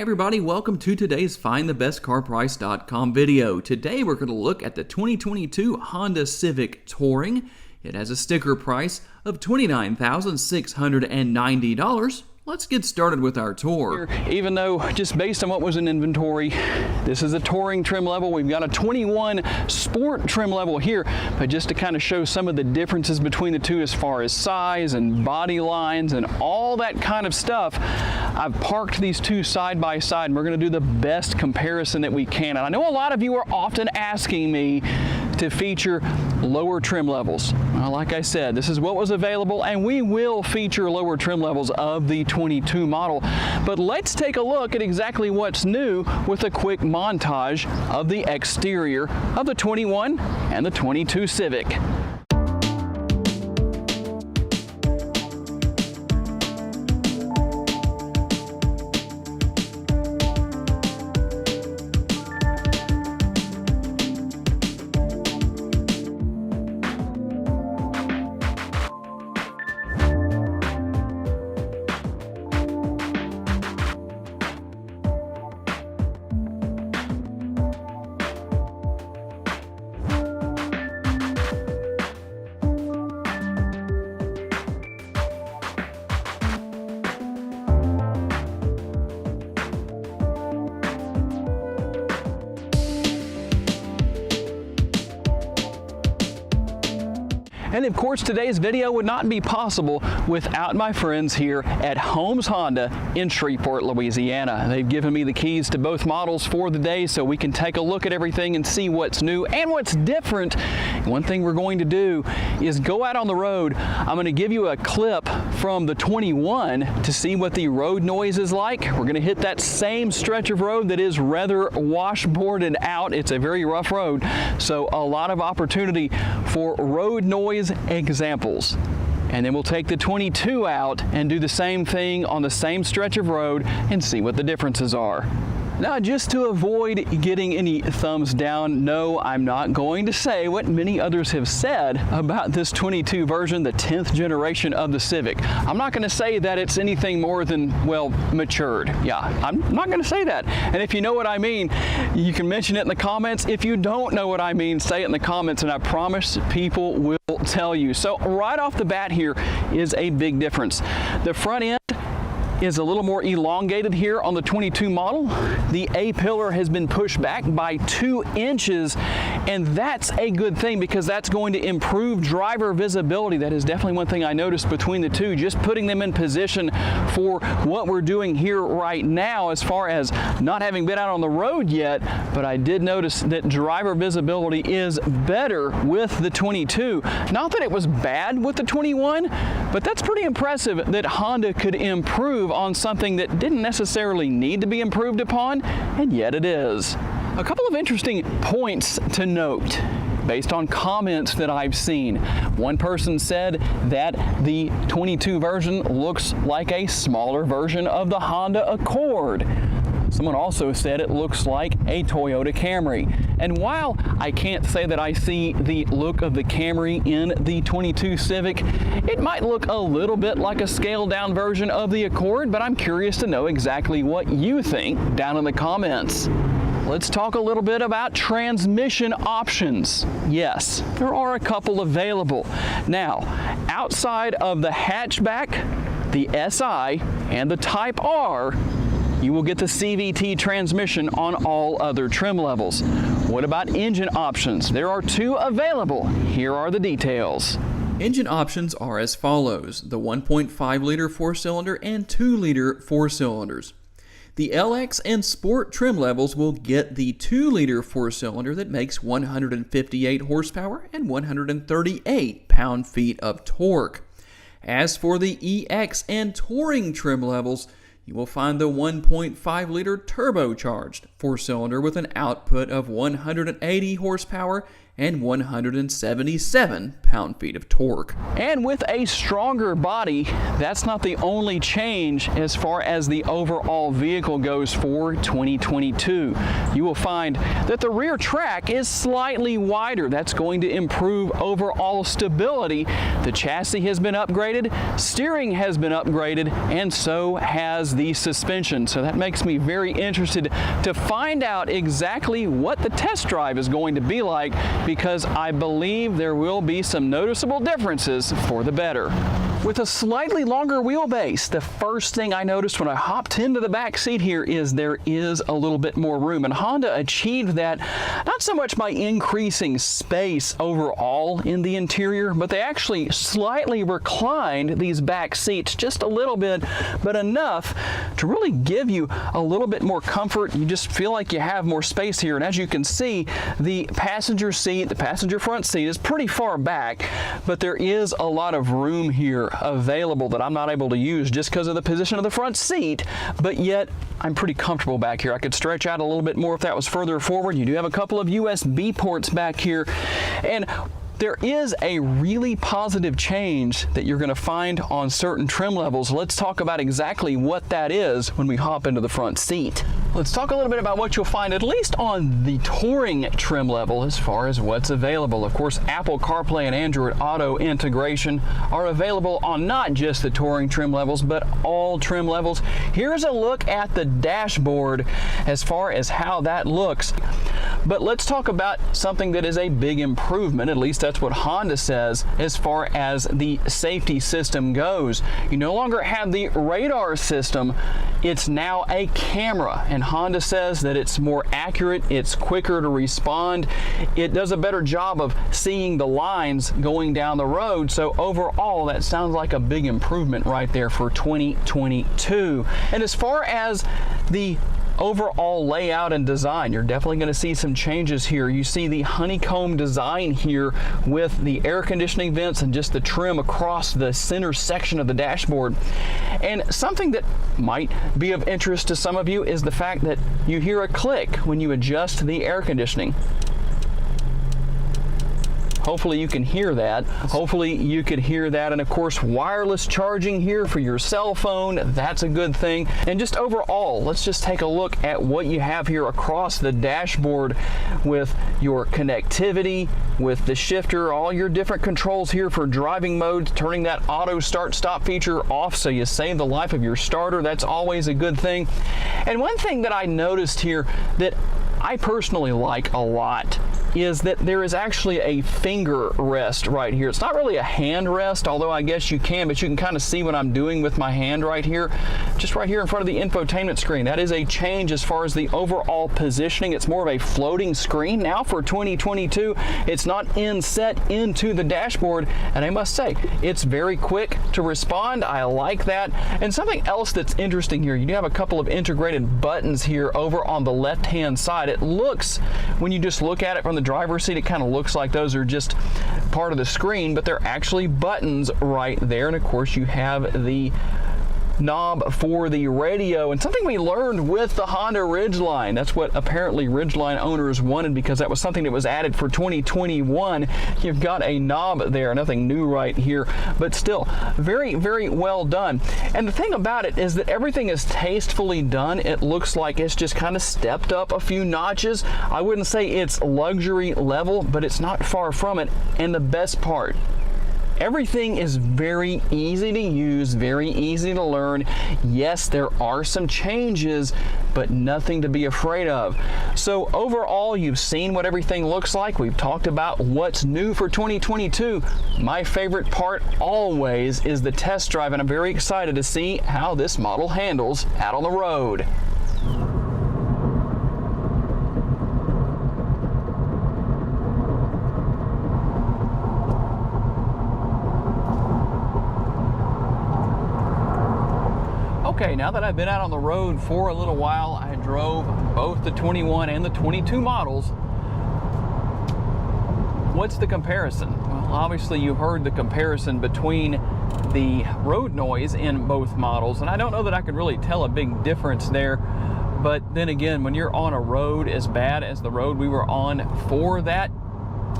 everybody, welcome to today's FindTheBestCarPrice.com video. Today we're going to look at the 2022 Honda Civic Touring. It has a sticker price of $29,690. Let's get started with our tour. Even though, just based on what was in inventory, this is a touring trim level. We've got a 21 sport trim level here, but just to kind of show some of the differences between the two as far as size and body lines and all that kind of stuff, I've parked these two side by side and we're going to do the best comparison that we can. And I know a lot of you are often asking me to feature lower trim levels. Like I said, this is what was available, and we will feature lower trim levels of the 22 model. But let's take a look at exactly what's new with a quick montage of the exterior of the 21 and the 22 Civic. And of course, today's video would not be possible without my friends here at Holmes Honda in Shreveport, Louisiana. They've given me the keys to both models for the day so we can take a look at everything and see what's new and what's different. One thing we're going to do is go out on the road. I'm going to give you a clip from the 21 to see what the road noise is like. We're going to hit that same stretch of road that is rather washboarded out. It's a very rough road, so a lot of opportunity for road noise examples. And then we'll take the 22 out and do the same thing on the same stretch of road and see what the differences are. Now, just to avoid getting any thumbs down, no, I'm not going to say what many others have said about this 22 version, the 10th generation of the Civic. I'm not going to say that it's anything more than, well, matured. Yeah, I'm not going to say that. And if you know what I mean, you can mention it in the comments. If you don't know what I mean, say it in the comments, and I promise people will tell you. So right off the bat here is a big difference. The front end is a little more elongated here on the 22 model. The A-pillar has been pushed back by 2 inches, and that's a good thing because that's going to improve driver visibility. That is definitely one thing I noticed between the two, just putting them in position for what we're doing here right now as far as not having been out on the road yet, but I did notice that driver visibility is better with the 22. Not that it was bad with the 21, but that's pretty impressive that Honda could improve on something that didn't necessarily need to be improved upon, and yet it is. A couple of interesting points to note based on comments that I've seen. One person said that the 22 version looks like a smaller version of the Honda Accord. Someone also said it looks like a Toyota Camry. And while I can't say that I see the look of the Camry in the 22 Civic, it might look a little bit like a scaled down version of the Accord, but I'm curious to know exactly what you think down in the comments. Let's talk a little bit about transmission options. Yes, there are a couple available. Now, outside of the hatchback, the SI, and the Type R, you will get the CVT transmission on all other trim levels. What about engine options? There are 2 available. Here are the details. Engine options are as follows: the 1.5-liter 4-cylinder and 2-liter 4-cylinders. The LX and Sport trim levels will get the 2-liter 4-cylinder that makes 158 horsepower and 138 pound-feet of torque. As for the EX and Touring trim levels, you will find the 1.5-liter turbocharged four-cylinder with an output of 180 horsepower and 177 pound-feet of torque. And with a stronger body, that's not the only change as far as the overall vehicle goes for 2022. You will find that the rear track is slightly wider. That's going to improve overall stability. The chassis has been upgraded, steering has been upgraded, and so has the suspension. So that makes me very interested to find out exactly what the test drive is going to be like, because I believe there will be some noticeable differences for the better. With a slightly longer wheelbase, the first thing I noticed when I hopped into the back seat here is there is a little bit more room, and Honda achieved that not so much by increasing space overall in the interior, but they actually slightly reclined these back seats just a little bit, but enough to really give you a little bit more comfort. You just feel like you have more space here, and as you can see, the passenger seat, the passenger front seat is pretty far back, but there is a lot of room here available that I'm not able to use just because of the position of the front seat, but yet I'm pretty comfortable back here. I could stretch out a little bit more if that was further forward. You do have a couple of USB ports back here, and there is a really positive change that you're going to find on certain trim levels. Let's talk about exactly what that is when we hop into the front seat. Let's talk a little bit about what you'll find, at least on the Touring trim level, as far as what's available. Of course, Apple CarPlay and Android Auto integration are available on not just the Touring trim levels, but all trim levels. Here's a look at the dashboard as far as how that looks. But let's talk about something that is a big improvement, at least that's what Honda says, as far as the safety system goes. You no longer have the radar system, it's now a camera, and Honda says that it's more accurate, it's quicker to respond, it does a better job of seeing the lines going down the road. So overall, that sounds like a big improvement right there for 2022. And as far as the overall layout and design, you're definitely going to see some changes here. You see the honeycomb design here with the air conditioning vents and just the trim across the center section of the dashboard. And something that might be of interest to some of you is the fact that you hear a click when you adjust the air conditioning. Hopefully you can hear that. Hopefully you could hear that. And of course, wireless charging here for your cell phone, that's a good thing. And just overall, let's just take a look at what you have here across the dashboard with your connectivity, with the shifter, all your different controls here for driving modes, turning that auto start stop feature off so you save the life of your starter. That's always a good thing. And one thing that I noticed here that I personally like a lot is that there is actually a finger rest right here. It's not really a hand rest, although I guess you can, but you can kind of see what I'm doing with my hand right here, just right here in front of the infotainment screen. That is a change as far as the overall positioning. It's more of a floating screen now for 2022. It's not inset into the dashboard, and I must say, it's very quick to respond. I like that. And something else that's interesting here, you do have a couple of integrated buttons here over on the left-hand side. It looks, when you just look at it from the driver's seat, it kind of looks like those are just part of the screen, but they're actually buttons right there. And of course, you have the knob for the radio, and something we learned with the Honda Ridgeline. That's what apparently Ridgeline owners wanted, because that was something that was added for 2021. You've got a knob there, nothing new right here, but still very, very well done. And the thing about it is that everything is tastefully done. It looks like it's just kind of stepped up a few notches. I wouldn't say it's luxury level, but it's not far from it. And the best part, everything is very easy to use, very easy to learn. Yes, there are some changes, but nothing to be afraid of. So overall, you've seen what everything looks like. We've talked about what's new for 2022. My favorite part always is the test drive, and I'm very excited to see how this model handles out on the road. Okay, now that I've been out on the road for a little while, I drove both the 21 and the 22 models. What's the comparison? Well, obviously you heard the comparison between the road noise in both models, and I don't know that I could really tell a big difference there, But then again, when you're on a road as bad as the road we were on for that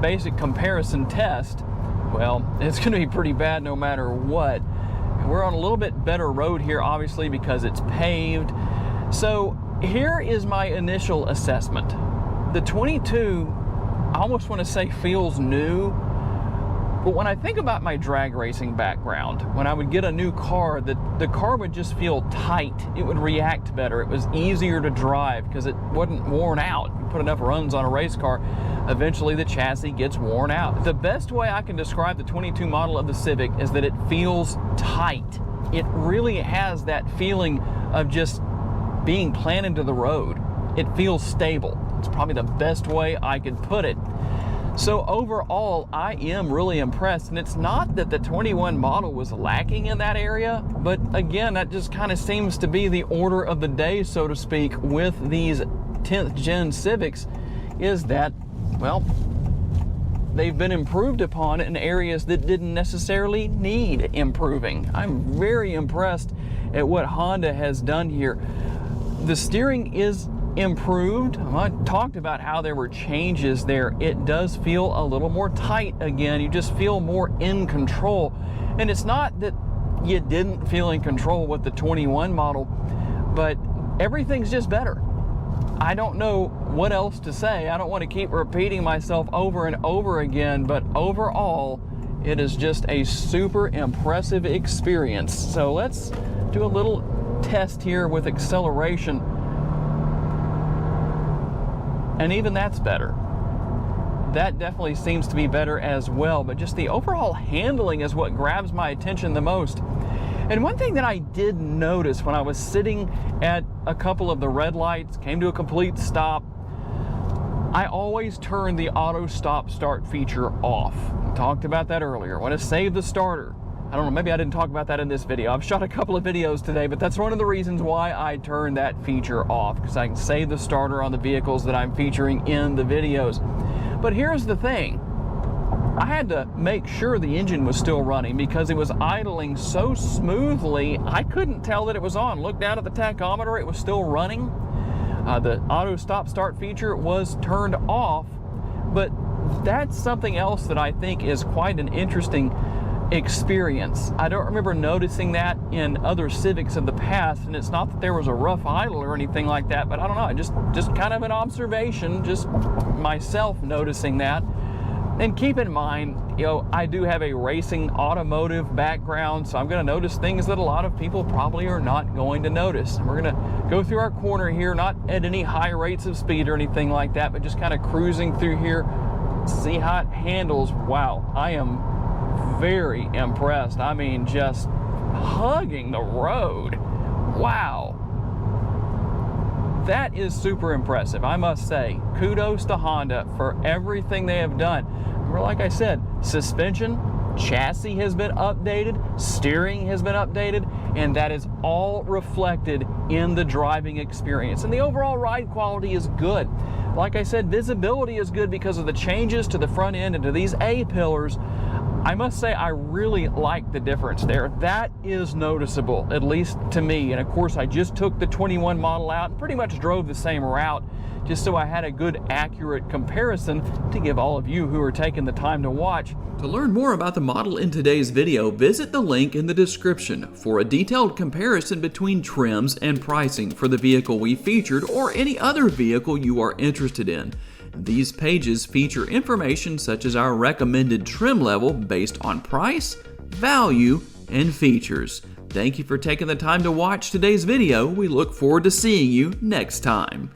basic comparison test, well, it's going to be pretty bad no matter what. And we're on a little bit better road here, obviously, because it's paved. So here is my initial assessment. The 22, I almost want to say feels new, but when I think about my drag racing background, when I would get a new car, the car would just feel tight. It would react better. It was easier to drive because it wasn't worn out. You put enough runs on a race car, eventually the chassis gets worn out. The best way I can describe the 22 model of the Civic is that it feels tight. It really has that feeling of just being planted to the road. It feels stable. It's probably the best way I could put it. So overall, I am really impressed, and it's not that the 21 model was lacking in that area, but again, that just kind of seems to be the order of the day, so to speak, with these 10th gen Civics, is that, well, they've been improved upon in areas that didn't necessarily need improving. I'm very impressed at what Honda has done here. The steering is improved. I talked about how there were changes there. It does feel a little more tight again. You just feel more in control. And it's not that you didn't feel in control with the 21 model, but everything's just better. I don't know what else to say. I don't want to keep repeating myself over and over again, but overall, it is just a super impressive experience. So let's do a little test here with acceleration. And even that's better. That definitely seems to be better as well, but just the overall handling is what grabs my attention the most. And one thing that I did notice when I was sitting at a couple of the red lights, came to a complete stop, I always turn the auto stop start feature off. I talked about that earlier. I want to save the starter. I don't know, maybe I didn't talk about that in this video. I've shot a couple of videos today, but that's one of the reasons why I turned that feature off, because I can save the starter on the vehicles that I'm featuring in the videos. But here's the thing. I had to make sure the engine was still running because it was idling so smoothly, I couldn't tell that it was on. Look down at the tachometer, it was still running. The auto stop start feature was turned off, but that's something else that I think is quite an interesting experience. I don't remember noticing that in other Civics of the past, and it's not that there was a rough idle or anything like that, but I don't know, just kind of an observation, just myself noticing that. And keep in mind, you know, I do have a racing automotive background, so I'm going to notice things that a lot of people probably are not going to notice. And we're going to go through our corner here, not at any high rates of speed or anything like that, but just kind of cruising through here, see how it handles. Wow, I am very impressed. I mean, just hugging the road. Wow. That is super impressive, I must say. Kudos to Honda for everything they have done. Remember, like I said, suspension, chassis has been updated, steering has been updated, and that is all reflected in the driving experience. And the overall ride quality is good. Like I said, visibility is good because of the changes to the front end and to these A-pillars. I must say I really like the difference there. That is noticeable, at least to me. And of course, I just took the 21 model out and pretty much drove the same route, just so I had a good, accurate comparison to give all of you who are taking the time to watch. To learn more about the model in today's video, visit the link in the description for a detailed comparison between trims and pricing for the vehicle we featured or any other vehicle you are interested in. These pages feature information such as our recommended trim level based on price, value, and features. Thank you for taking the time to watch today's video. We look forward to seeing you next time.